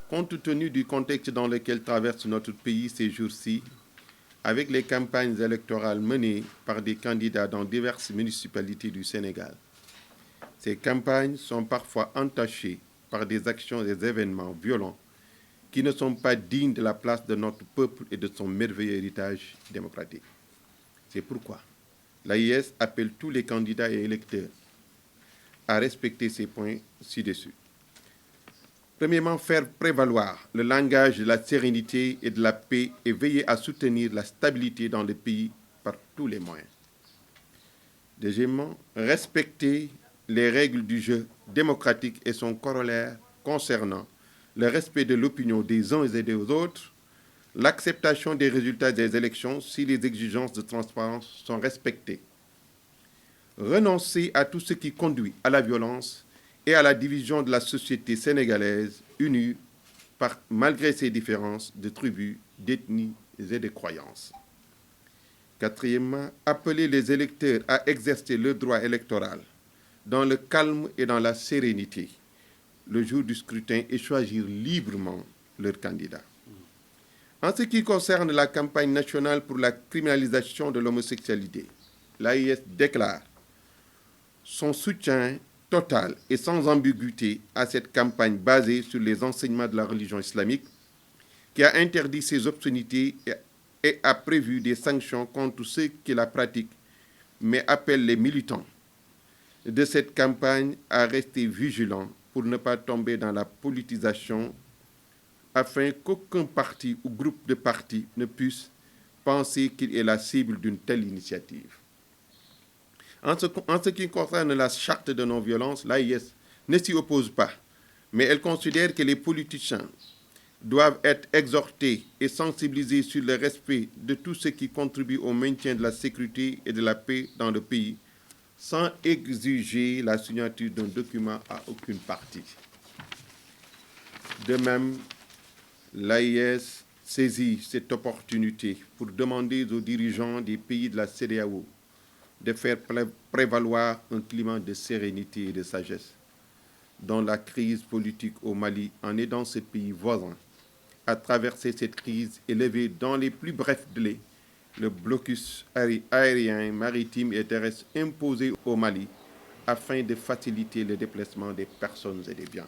Compte tenu du contexte dans lequel traverse notre pays ces jours-ci, avec les campagnes électorales menées par des candidats dans diverses municipalités du Sénégal, ces campagnes sont parfois entachées par des actions et des événements violents qui ne sont pas dignes de la place de notre peuple et de son merveilleux héritage démocratique. C'est pourquoi l'AIS appelle tous les candidats et électeurs à respecter ces points ci-dessus. Premièrement, faire prévaloir le langage de la sérénité et de la paix et veiller à soutenir la stabilité dans le pays par tous les moyens. Deuxièmement, respecter les règles du jeu démocratique et son corollaire concernant le respect de l'opinion des uns et des autres, l'acceptation des résultats des élections si les exigences de transparence sont respectées, renoncer à tout ce qui conduit à la violence et à la division de la société sénégalaise unie malgré ses différences de tribus, d'ethnies et de croyances. Quatrièmement, appeler les électeurs à exercer leur droit électoral dans le calme et dans la sérénité le jour du scrutin et choisir librement leur candidat. En ce qui concerne la campagne nationale pour la criminalisation de l'homosexualité, l'AIS déclare son soutien total et sans ambiguïté à cette campagne basée sur les enseignements de la religion islamique qui a interdit ces obscénités et a prévu des sanctions contre ceux qui la pratiquent, mais appelle les militants de cette campagne à rester vigilants pour ne pas tomber dans la politisation afin qu'aucun parti ou groupe de partis ne puisse penser qu'il est la cible d'une telle initiative. En ce qui concerne la charte de non-violence, l'AIS ne s'y oppose pas, mais elle considère que les politiciens doivent être exhortés et sensibilisés sur le respect de tout ce qui contribue au maintien de la sécurité et de la paix dans le pays, sans exiger la signature d'un document à aucune partie. De même, l'AIS saisit cette opportunité pour demander aux dirigeants des pays de la CEDEAO de faire prévaloir un climat de sérénité et de sagesse dans la crise politique au Mali, en aidant ce pays voisin à traverser cette crise et lever dans les plus brefs délais le blocus aérien, maritime et terrestre imposé au Mali afin de faciliter le déplacement des personnes et des biens.